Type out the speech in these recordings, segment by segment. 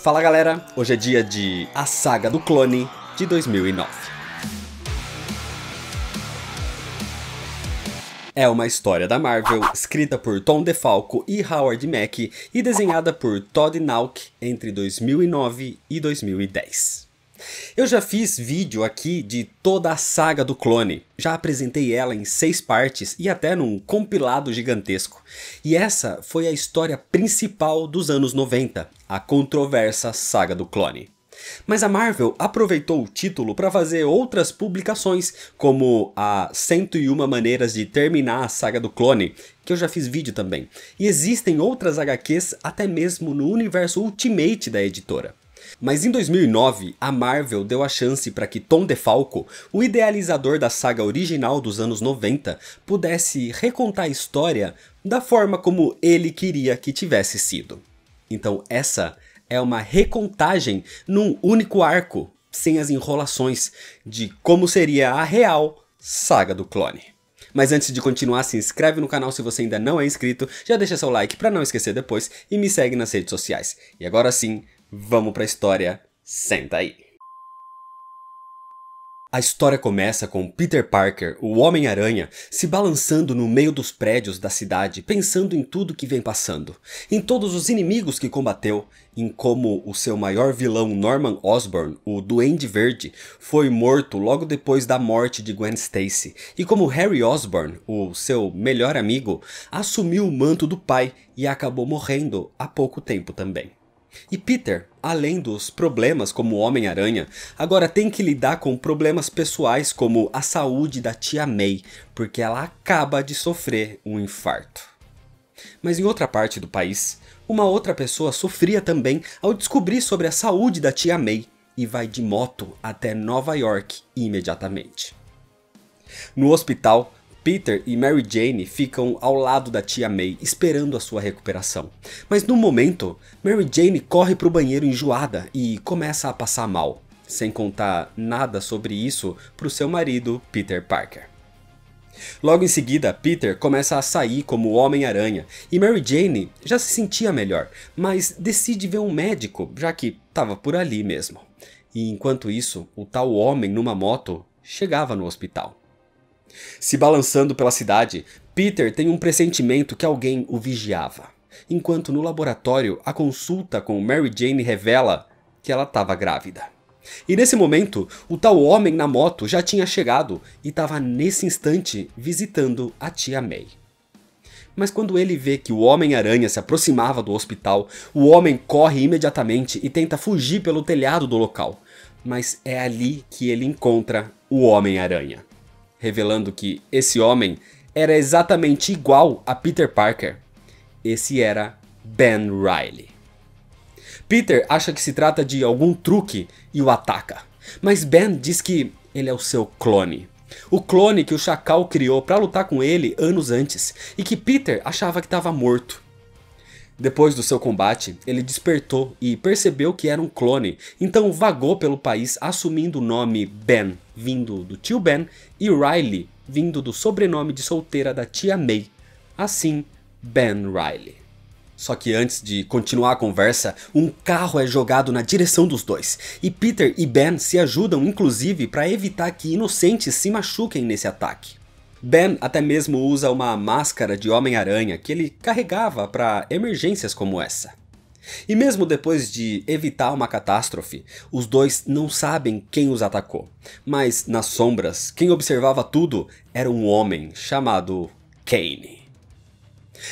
Fala galera, hoje é dia de A Saga do Clone de 2009. É uma história da Marvel, escrita por Tom DeFalco e Howard Mackey e desenhada por Todd Nauck entre 2009 e 2010. Eu já fiz vídeo aqui de toda a saga do clone, já apresentei ela em 6 partes e até num compilado gigantesco. E essa foi a história principal dos anos 90, a controversa saga do clone. Mas a Marvel aproveitou o título para fazer outras publicações, como a 101 Maneiras de Terminar a Saga do Clone, que eu já fiz vídeo também. E existem outras HQs até mesmo no universo Ultimate da editora. Mas em 2009, a Marvel deu a chance para que Tom DeFalco, o idealizador da saga original dos anos 90, pudesse recontar a história da forma como ele queria que tivesse sido. Então essa é uma recontagem num único arco, sem as enrolações, de como seria a real saga do clone. Mas antes de continuar, se inscreve no canal se você ainda não é inscrito, já deixa seu like para não esquecer depois e me segue nas redes sociais. E agora sim, vamos pra história, senta aí. A história começa com Peter Parker, o Homem-Aranha, se balançando no meio dos prédios da cidade, pensando em tudo que vem passando, em todos os inimigos que combateu, em como o seu maior vilão Norman Osborn, o Duende Verde, foi morto logo depois da morte de Gwen Stacy, e como Harry Osborn, o seu melhor amigo, assumiu o manto do pai e acabou morrendo há pouco tempo também. E Peter, além dos problemas como Homem-Aranha, agora tem que lidar com problemas pessoais como a saúde da tia May, porque ela acaba de sofrer um infarto. Mas em outra parte do país, uma outra pessoa sofria também ao descobrir sobre a saúde da tia May e vai de moto até Nova York imediatamente. No hospital, Peter e Mary Jane ficam ao lado da tia May, esperando a sua recuperação. Mas no momento, Mary Jane corre para o banheiro enjoada e começa a passar mal, sem contar nada sobre isso para o seu marido, Peter Parker. Logo em seguida, Peter começa a sair como Homem-Aranha e Mary Jane já se sentia melhor, mas decide ver um médico, já que estava por ali mesmo. E enquanto isso, o tal homem numa moto chegava no hospital. Se balançando pela cidade, Peter tem um pressentimento que alguém o vigiava. Enquanto no laboratório, a consulta com Mary Jane revela que ela estava grávida. E nesse momento, o tal homem na moto já tinha chegado e estava nesse instante visitando a tia May. Mas quando ele vê que o Homem-Aranha se aproximava do hospital, o homem corre imediatamente e tenta fugir pelo telhado do local. Mas é ali que ele encontra o Homem-Aranha, revelando que esse homem era exatamente igual a Peter Parker. Esse era Ben Reilly. Peter acha que se trata de algum truque e o ataca, mas Ben diz que ele é o seu clone. O clone que o Chacal criou para lutar com ele anos antes e que Peter achava que estava morto. Depois do seu combate, ele despertou e percebeu que era um clone, então vagou pelo país assumindo o nome Ben, vindo do tio Ben, e Riley, vindo do sobrenome de solteira da tia May. Assim, Ben Reilly. Só que antes de continuar a conversa, um carro é jogado na direção dos dois, e Peter e Ben se ajudam inclusive para evitar que inocentes se machuquem nesse ataque. Ben até mesmo usa uma máscara de Homem-Aranha que ele carregava para emergências como essa. E mesmo depois de evitar uma catástrofe, os dois não sabem quem os atacou. Mas nas sombras, quem observava tudo era um homem chamado Kane.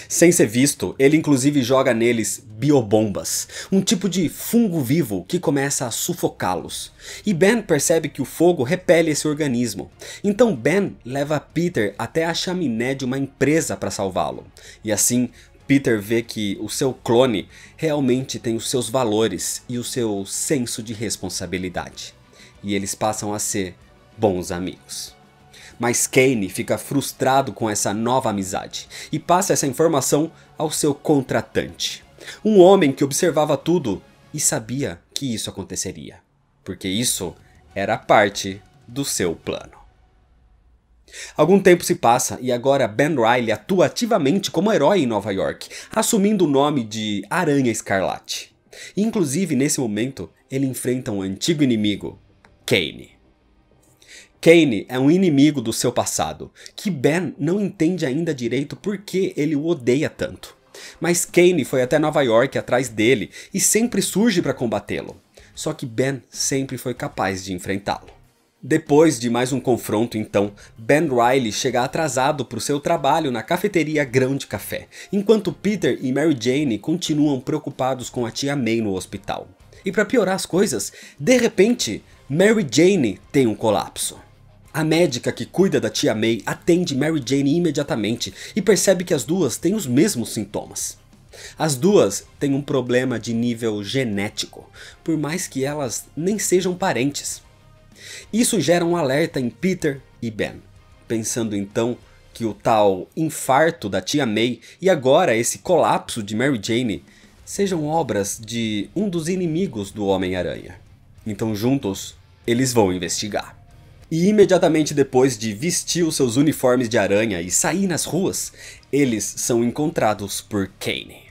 Sem ser visto, ele inclusive joga neles biobombas, um tipo de fungo vivo que começa a sufocá-los. E Ben percebe que o fogo repele esse organismo. Então Ben leva Peter até a chaminé de uma empresa para salvá-lo. E assim, Peter vê que o seu clone realmente tem os seus valores e o seu senso de responsabilidade. E eles passam a ser bons amigos. Mas Kane fica frustrado com essa nova amizade e passa essa informação ao seu contratante. Um homem que observava tudo e sabia que isso aconteceria, porque isso era parte do seu plano. Algum tempo se passa e agora Ben Reilly atua ativamente como herói em Nova York, assumindo o nome de Aranha Escarlate. Inclusive, nesse momento, ele enfrenta um antigo inimigo, Kane. Kane é um inimigo do seu passado, que Ben não entende ainda direito por que ele o odeia tanto. Mas Kane foi até Nova York atrás dele e sempre surge para combatê-lo. Só que Ben sempre foi capaz de enfrentá-lo. Depois de mais um confronto, então, Ben Reilly chega atrasado para o seu trabalho na cafeteria Grão de Café, enquanto Peter e Mary Jane continuam preocupados com a tia May no hospital. E para piorar as coisas, de repente, Mary Jane tem um colapso. A médica que cuida da tia May atende Mary Jane imediatamente e percebe que as duas têm os mesmos sintomas. As duas têm um problema de nível genético, por mais que elas nem sejam parentes. Isso gera um alerta em Peter e Ben, pensando então que o tal infarto da tia May e agora esse colapso de Mary Jane sejam obras de um dos inimigos do Homem-Aranha. Então juntos, eles vão investigar. E imediatamente depois de vestir os seus uniformes de aranha e sair nas ruas, eles são encontrados por Kane.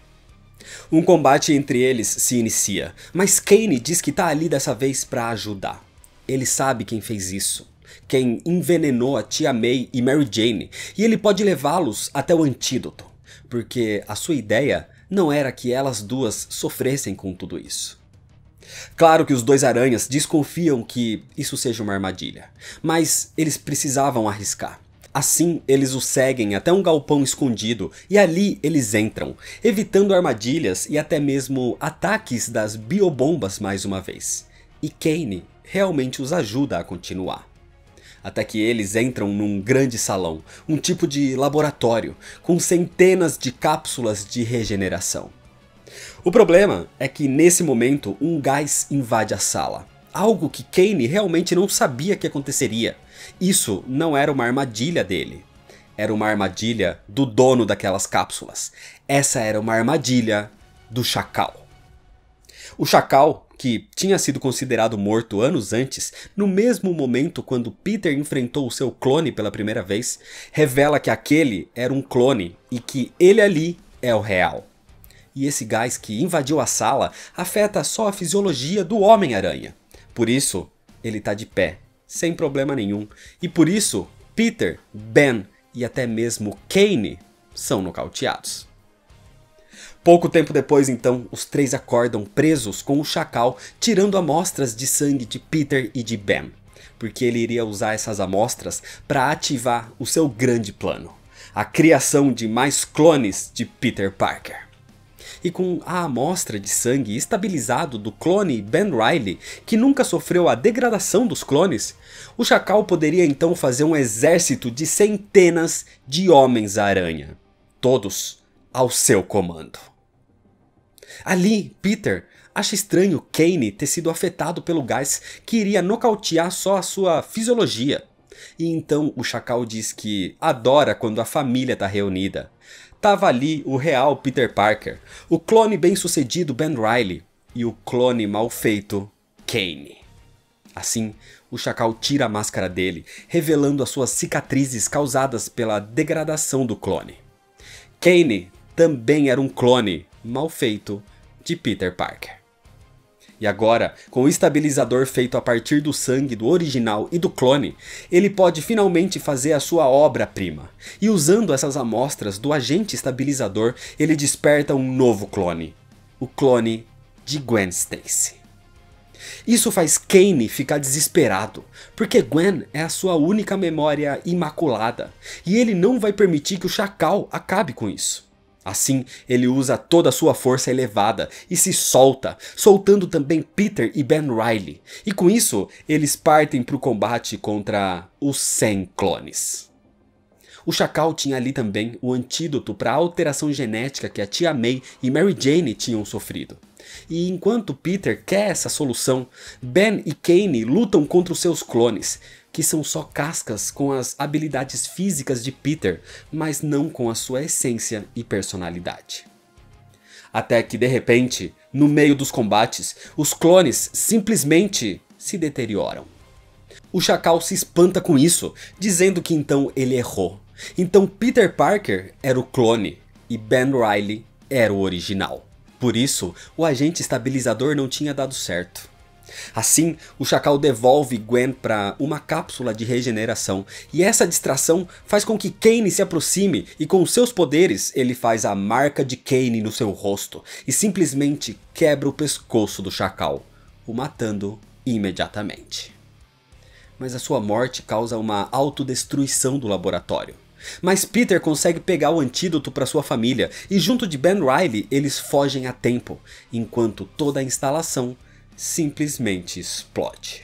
Um combate entre eles se inicia, mas Kane diz que tá ali dessa vez para ajudar. Ele sabe quem fez isso, quem envenenou a tia May e Mary Jane, e ele pode levá-los até o antídoto, porque a sua ideia não era que elas duas sofressem com tudo isso. Claro que os dois aranhas desconfiam que isso seja uma armadilha, mas eles precisavam arriscar. Assim, eles o seguem até um galpão escondido e ali eles entram, evitando armadilhas e até mesmo ataques das biobombas mais uma vez. E Kane realmente os ajuda a continuar. Até que eles entram num grande salão, um tipo de laboratório, com centenas de cápsulas de regeneração. O problema é que nesse momento um gás invade a sala, algo que Kane realmente não sabia que aconteceria. Isso não era uma armadilha dele, era uma armadilha do dono daquelas cápsulas. Essa era uma armadilha do Chacal. O Chacal, que tinha sido considerado morto anos antes, no mesmo momento quando Peter enfrentou o seu clone pela primeira vez, revela que aquele era um clone e que ele ali é o real. E esse gás que invadiu a sala afeta só a fisiologia do Homem-Aranha. Por isso, ele tá de pé, sem problema nenhum. E por isso, Peter, Ben e até mesmo Kane são nocauteados. Pouco tempo depois, então, os três acordam presos com o Chacal, tirando amostras de sangue de Peter e de Ben, porque ele iria usar essas amostras para ativar o seu grande plano, a criação de mais clones de Peter Parker. E com a amostra de sangue estabilizado do clone Ben Reilly, que nunca sofreu a degradação dos clones, o Chacal poderia então fazer um exército de centenas de Homens-Aranha, todos ao seu comando. Ali, Peter acha estranho Kane ter sido afetado pelo gás que iria nocautear só a sua fisiologia. E então o Chacal diz que adora quando a família está reunida. Tava ali o real Peter Parker, o clone bem-sucedido Ben Reilly e o clone mal feito Kane. Assim, o Chacal tira a máscara dele, revelando as suas cicatrizes causadas pela degradação do clone. Kane também era um clone mal feito de Peter Parker. E agora, com o estabilizador feito a partir do sangue do original e do clone, ele pode finalmente fazer a sua obra-prima. E usando essas amostras do agente estabilizador, ele desperta um novo clone. O clone de Gwen Stacy. Isso faz Kane ficar desesperado, porque Gwen é a sua única memória imaculada, e ele não vai permitir que o Chacal acabe com isso. Assim, ele usa toda a sua força elevada e se solta, soltando também Peter e Ben Reilly. E com isso, eles partem para o combate contra os 100 clones. O Chacal tinha ali também o antídoto para a alteração genética que a tia May e Mary Jane tinham sofrido. E enquanto Peter quer essa solução, Ben e Kane lutam contra os seus clones, que são só cascas com as habilidades físicas de Peter, mas não com a sua essência e personalidade. Até que de repente, no meio dos combates, os clones simplesmente se deterioram. O Chacal se espanta com isso, dizendo que então ele errou. Então Peter Parker era o clone e Ben Reilly era o original. Por isso, o agente estabilizador não tinha dado certo. Assim, o Chacal devolve Gwen para uma cápsula de regeneração, e essa distração faz com que Kane se aproxime e com seus poderes ele faz a marca de Kane no seu rosto e simplesmente quebra o pescoço do Chacal, o matando imediatamente. Mas a sua morte causa uma autodestruição do laboratório. Mas Peter consegue pegar o antídoto para sua família e junto de Ben Reilly eles fogem a tempo, enquanto toda a instalação simplesmente explode.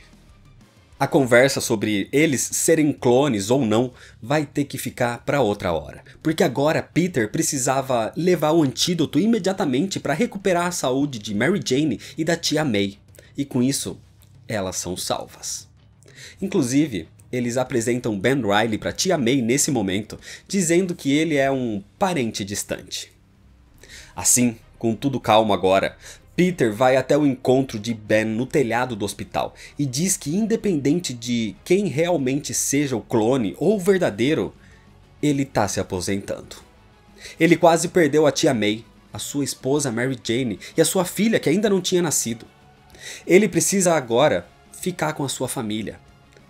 A conversa sobre eles serem clones ou não vai ter que ficar para outra hora, porque agora Peter precisava levar o antídoto imediatamente para recuperar a saúde de Mary Jane e da tia May, e com isso elas são salvas. Inclusive, eles apresentam Ben Reilly para tia May nesse momento, dizendo que ele é um parente distante. Assim, com tudo calmo agora, Peter vai até o encontro de Ben no telhado do hospital e diz que independente de quem realmente seja o clone ou o verdadeiro, ele tá se aposentando. Ele quase perdeu a tia May, a sua esposa Mary Jane e a sua filha que ainda não tinha nascido. Ele precisa agora ficar com a sua família.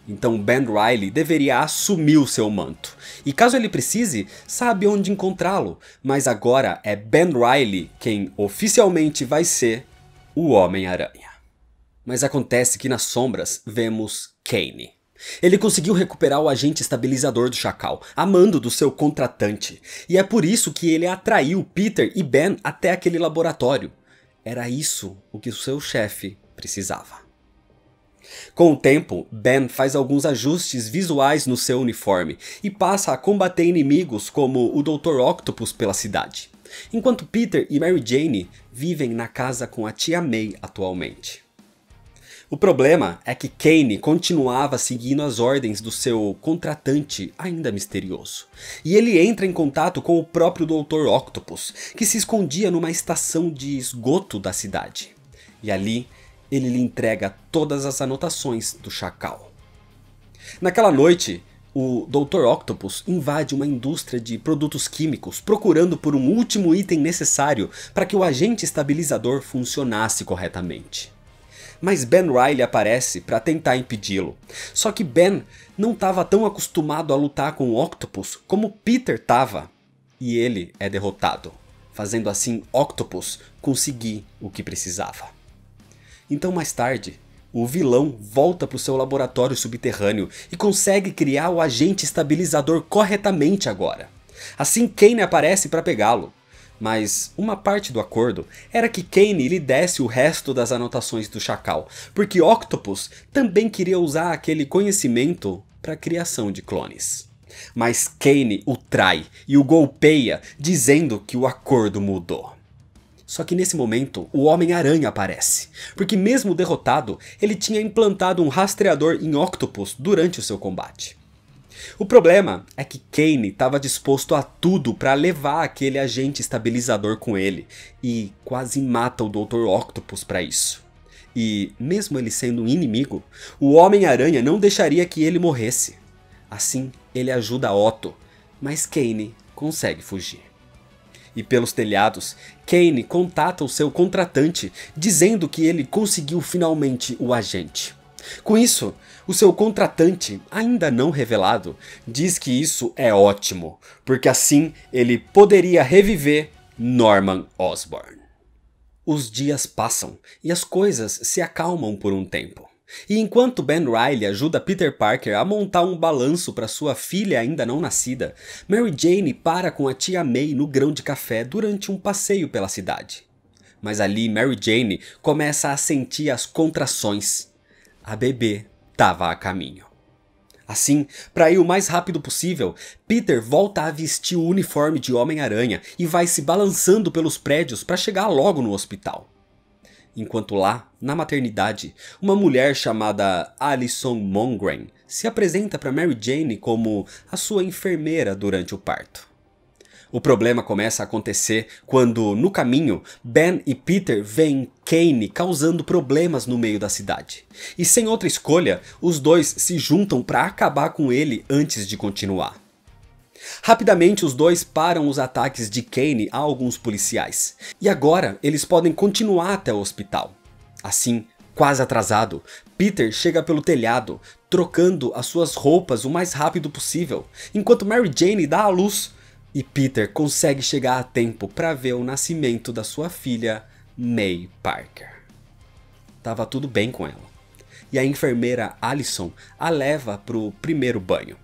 Então Ben Reilly deveria assumir o seu manto. E caso ele precise, sabe onde encontrá-lo. Mas agora é Ben Reilly quem oficialmente vai ser o Homem-Aranha. Mas acontece que nas sombras vemos Kane. Ele conseguiu recuperar o agente estabilizador do Chacal, a mando do seu contratante. E é por isso que ele atraiu Peter e Ben até aquele laboratório. Era isso o que o seu chefe precisava. Com o tempo, Ben faz alguns ajustes visuais no seu uniforme e passa a combater inimigos como o Dr. Octopus pela cidade, enquanto Peter e Mary Jane vivem na casa com a tia May atualmente. O problema é que Kane continuava seguindo as ordens do seu contratante ainda misterioso, e ele entra em contato com o próprio Dr. Octopus, que se escondia numa estação de esgoto da cidade, e ali ele lhe entrega todas as anotações do Chacal. Naquela noite, o Dr. Octopus invade uma indústria de produtos químicos procurando por um último item necessário para que o agente estabilizador funcionasse corretamente. Mas Ben Reilly aparece para tentar impedi-lo. Só que Ben não estava tão acostumado a lutar com o Octopus como Peter estava. E ele é derrotado, fazendo assim Octopus conseguir o que precisava. Então mais tarde, o vilão volta para o seu laboratório subterrâneo e consegue criar o agente estabilizador corretamente agora. Assim Kane aparece para pegá-lo, mas uma parte do acordo era que Kane lhe desse o resto das anotações do Chacal, porque Octopus também queria usar aquele conhecimento para a criação de clones. Mas Kane o trai e o golpeia, dizendo que o acordo mudou. Só que nesse momento, o Homem-Aranha aparece, porque mesmo derrotado, ele tinha implantado um rastreador em Octopus durante o seu combate. O problema é que Kane estava disposto a tudo para levar aquele agente estabilizador com ele, e quase mata o Dr. Octopus para isso. E, mesmo ele sendo um inimigo, o Homem-Aranha não deixaria que ele morresse. Assim, ele ajuda Otto, mas Kane consegue fugir. E pelos telhados, Kane contata o seu contratante, dizendo que ele conseguiu finalmente o agente. Com isso, o seu contratante, ainda não revelado, diz que isso é ótimo, porque assim ele poderia reviver Norman Osborn. Os dias passam e as coisas se acalmam por um tempo. E enquanto Ben Reilly ajuda Peter Parker a montar um balanço para sua filha ainda não nascida, Mary Jane para com a tia May no grão de café durante um passeio pela cidade. Mas ali Mary Jane começa a sentir as contrações. A bebê estava a caminho. Assim, para ir o mais rápido possível, Peter volta a vestir o uniforme de Homem-Aranha e vai se balançando pelos prédios para chegar logo no hospital. Enquanto lá, na maternidade, uma mulher chamada Alison Mongren se apresenta para Mary Jane como a sua enfermeira durante o parto. O problema começa a acontecer quando, no caminho, Ben e Peter veem Kane causando problemas no meio da cidade. E sem outra escolha, os dois se juntam para acabar com ele antes de continuar. Rapidamente os dois param os ataques de Kane a alguns policiais, e agora eles podem continuar até o hospital. Assim, quase atrasado, Peter chega pelo telhado, trocando as suas roupas o mais rápido possível, enquanto Mary Jane dá à luz, e Peter consegue chegar a tempo para ver o nascimento da sua filha, May Parker. Tava tudo bem com ela, e a enfermeira Allison a leva pro primeiro banho.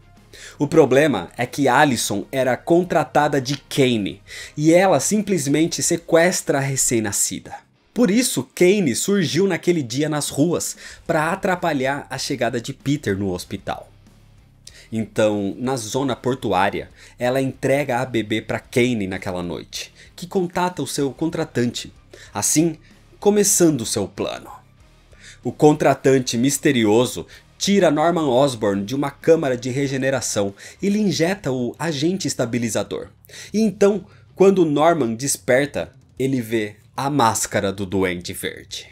O problema é que Allison era contratada de Kane, e ela simplesmente sequestra a recém-nascida. Por isso, Kane surgiu naquele dia nas ruas para atrapalhar a chegada de Peter no hospital. Então, na zona portuária, ela entrega a bebê para Kane naquela noite, que contata o seu contratante, assim começando seu plano. O contratante misterioso tira Norman Osborn de uma câmara de regeneração e lhe injeta o agente estabilizador. E então, quando Norman desperta, ele vê a máscara do Duende Verde.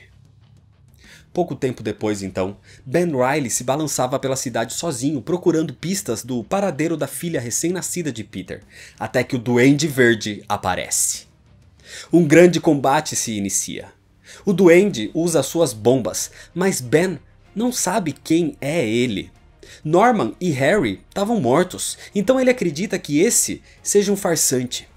Pouco tempo depois, então, Ben Reilly se balançava pela cidade sozinho, procurando pistas do paradeiro da filha recém-nascida de Peter, até que o Duende Verde aparece. Um grande combate se inicia. O Duende usa suas bombas, mas Ben não sabe quem é ele. Norman e Harry estavam mortos, então ele acredita que esse seja um farsante.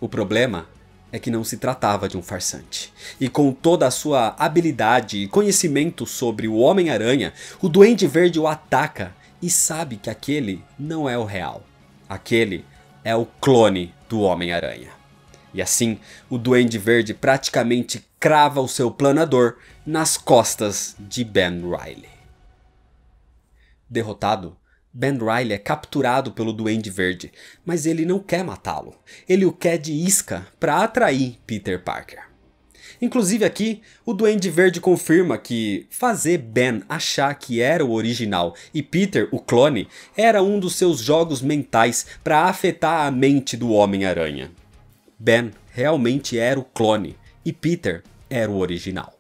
O problema é que não se tratava de um farsante. E com toda a sua habilidade e conhecimento sobre o Homem-Aranha, o Duende Verde o ataca e sabe que aquele não é o real. Aquele é o clone do Homem-Aranha. E assim, o Duende Verde praticamente crava o seu planador nas costas de Ben Reilly. Derrotado, Ben Reilly é capturado pelo Duende Verde, mas ele não quer matá-lo. Ele o quer de isca para atrair Peter Parker. Inclusive aqui, o Duende Verde confirma que fazer Ben achar que era o original e Peter, o clone, era um dos seus jogos mentais para afetar a mente do Homem-Aranha. Ben realmente era o clone e Peter era o original.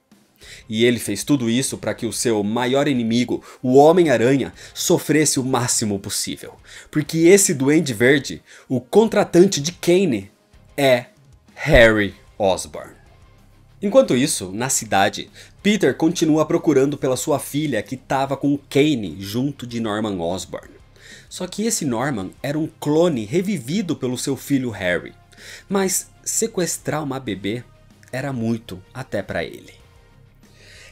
E ele fez tudo isso para que o seu maior inimigo, o Homem-Aranha, sofresse o máximo possível. Porque esse Duende Verde, o contratante de Kane, é Harry Osborn. Enquanto isso, na cidade, Peter continua procurando pela sua filha que estava com Kane junto de Norman Osborn. Só que esse Norman era um clone revivido pelo seu filho Harry. Mas sequestrar uma bebê era muito até para ele.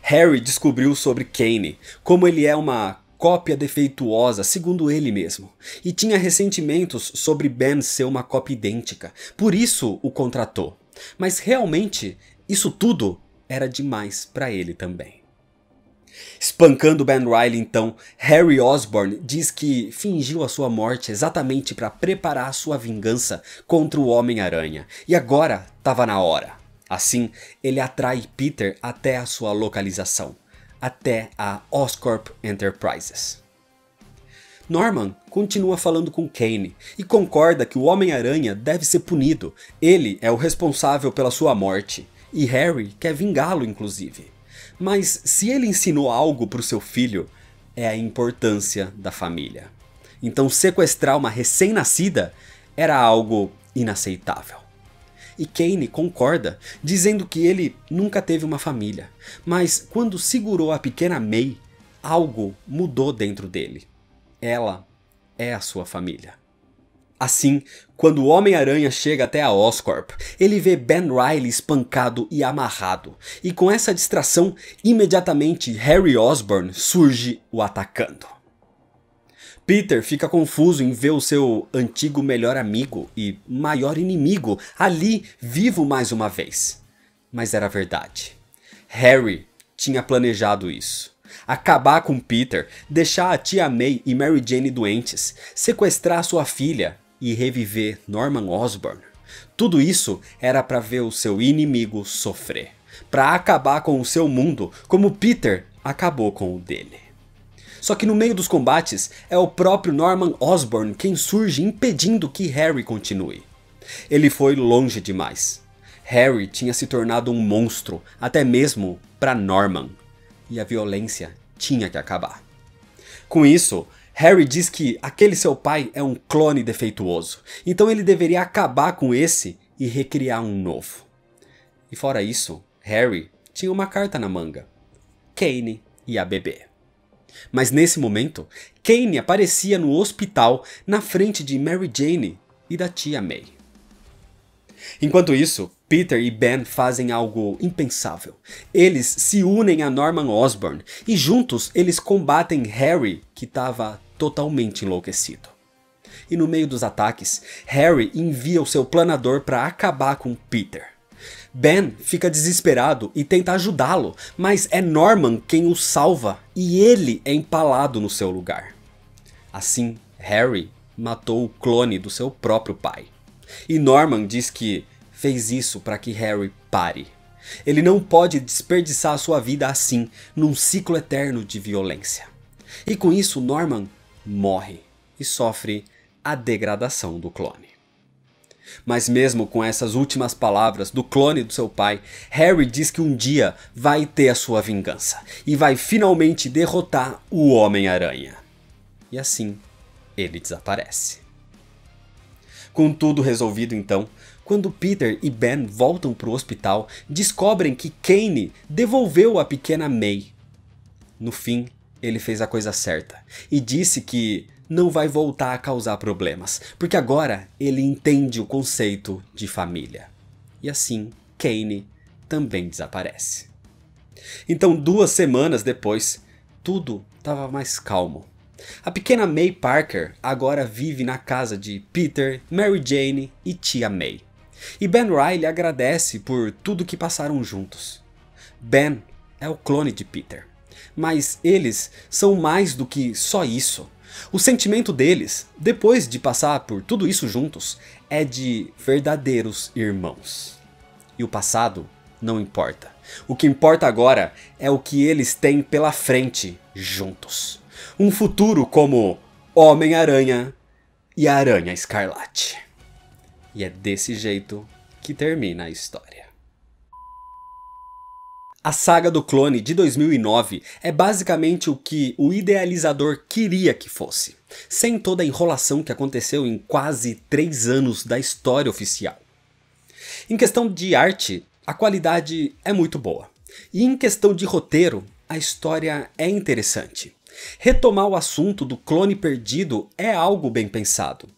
Harry descobriu sobre Kane, como ele é uma cópia defeituosa, segundo ele mesmo, e tinha ressentimentos sobre Ben ser uma cópia idêntica, por isso o contratou. Mas realmente, isso tudo era demais para ele também. Espancando Ben Reilly então, Harry Osborn diz que fingiu a sua morte exatamente para preparar sua vingança contra o Homem-Aranha, e agora estava na hora. Assim, ele atrai Peter até a sua localização, até a Oscorp Enterprises. Norman continua falando com Kane e concorda que o Homem-Aranha deve ser punido. Ele é o responsável pela sua morte, e Harry quer vingá-lo inclusive. Mas se ele ensinou algo para o seu filho, é a importância da família. Então sequestrar uma recém-nascida era algo inaceitável. E Kane concorda, dizendo que ele nunca teve uma família. Mas quando segurou a pequena May, algo mudou dentro dele. Ela é a sua família. Assim, quando o Homem-Aranha chega até a Oscorp, ele vê Ben Reilly espancado e amarrado. E com essa distração, imediatamente Harry Osborn surge o atacando. Peter fica confuso em ver o seu antigo melhor amigo e maior inimigo ali vivo mais uma vez. Mas era verdade. Harry tinha planejado isso. Acabar com Peter, deixar a tia May e Mary Jane doentes, sequestrar sua filha e reviver Norman Osborn. Tudo isso era para ver o seu inimigo sofrer. Para acabar com o seu mundo como Peter acabou com o dele. Só que no meio dos combates, é o próprio Norman Osborn quem surge impedindo que Harry continue. Ele foi longe demais. Harry tinha se tornado um monstro, até mesmo para Norman. E a violência tinha que acabar. Com isso, Harry diz que aquele seu pai é um clone defeituoso, então ele deveria acabar com esse e recriar um novo. E fora isso, Harry tinha uma carta na manga: Kane e a bebê. Mas nesse momento, Kane aparecia no hospital na frente de Mary Jane e da tia May. Enquanto isso, Peter e Ben fazem algo impensável. Eles se unem a Norman Osborn e juntos eles combatem Harry, que estava totalmente enlouquecido. E no meio dos ataques, Harry envia o seu planador para acabar com Peter. Ben fica desesperado e tenta ajudá-lo, mas é Norman quem o salva e ele é empalado no seu lugar. Assim, Harry matou o clone do seu próprio pai. E Norman diz que fez isso para que Harry pare. Ele não pode desperdiçar a sua vida assim, num ciclo eterno de violência. E com isso, Norman morre e sofre a degradação do clone. Mas mesmo com essas últimas palavras do clone do seu pai, Harry diz que um dia vai ter a sua vingança e vai finalmente derrotar o Homem-Aranha. E assim, ele desaparece. Com tudo resolvido então, quando Peter e Ben voltam para o hospital, descobrem que Kane devolveu a pequena May. No fim, ele fez a coisa certa e disse que não vai voltar a causar problemas, porque agora ele entende o conceito de família. E assim, Kane também desaparece. Então, 2 semanas depois, tudo estava mais calmo. A pequena May Parker agora vive na casa de Peter, Mary Jane e tia May. E Ben Reilly agradece por tudo que passaram juntos. Ben é o clone de Peter, mas eles são mais do que só isso. O sentimento deles, depois de passar por tudo isso juntos, é de verdadeiros irmãos. E o passado não importa. O que importa agora é o que eles têm pela frente juntos. Um futuro como Homem-Aranha e a Aranha Escarlate. E é desse jeito que termina a história. A saga do clone de 2009 é basicamente o que o idealizador queria que fosse, sem toda a enrolação que aconteceu em quase 3 anos da história oficial. Em questão de arte, a qualidade é muito boa. E em questão de roteiro, a história é interessante. Retomar o assunto do clone perdido é algo bem pensado.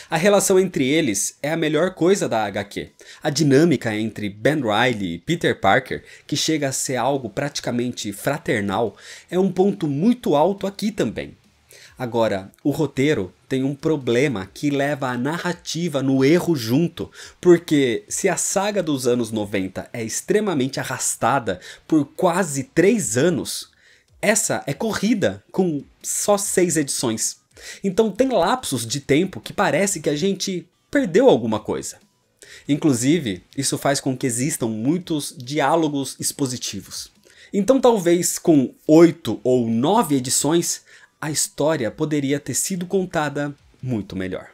A relação entre eles é a melhor coisa da HQ. A dinâmica entre Ben Reilly e Peter Parker, que chega a ser algo praticamente fraternal, é um ponto muito alto aqui também. Agora, o roteiro tem um problema que leva a narrativa no erro junto, porque se a saga dos anos 90 é extremamente arrastada por quase 3 anos, essa é corrida com só 6 edições. Então tem lapsos de tempo que parece que a gente perdeu alguma coisa. Inclusive, isso faz com que existam muitos diálogos expositivos. Então talvez com 8 ou 9 edições, a história poderia ter sido contada muito melhor.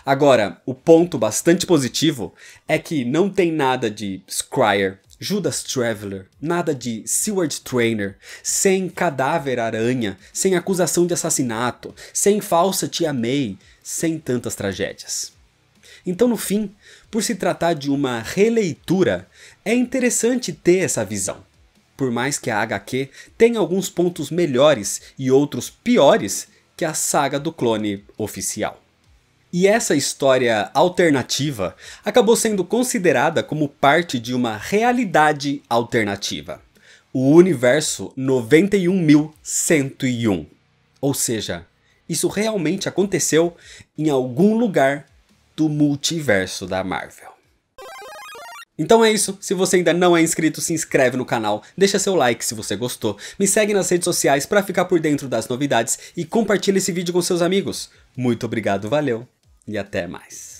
Agora, o ponto bastante positivo é que não tem nada de Scryer, Judas Traveler, nada de Seward Trainer, sem cadáver aranha, sem acusação de assassinato, sem falsa tia May, sem tantas tragédias. Então no fim, por se tratar de uma releitura, é interessante ter essa visão. Por mais que a HQ tenha alguns pontos melhores e outros piores que a saga do clone oficial. E essa história alternativa acabou sendo considerada como parte de uma realidade alternativa. O universo 91.101. Ou seja, isso realmente aconteceu em algum lugar do multiverso da Marvel. Então é isso, se você ainda não é inscrito, se inscreve no canal, deixa seu like se você gostou, me segue nas redes sociais para ficar por dentro das novidades e compartilha esse vídeo com seus amigos. Muito obrigado, valeu! E até mais.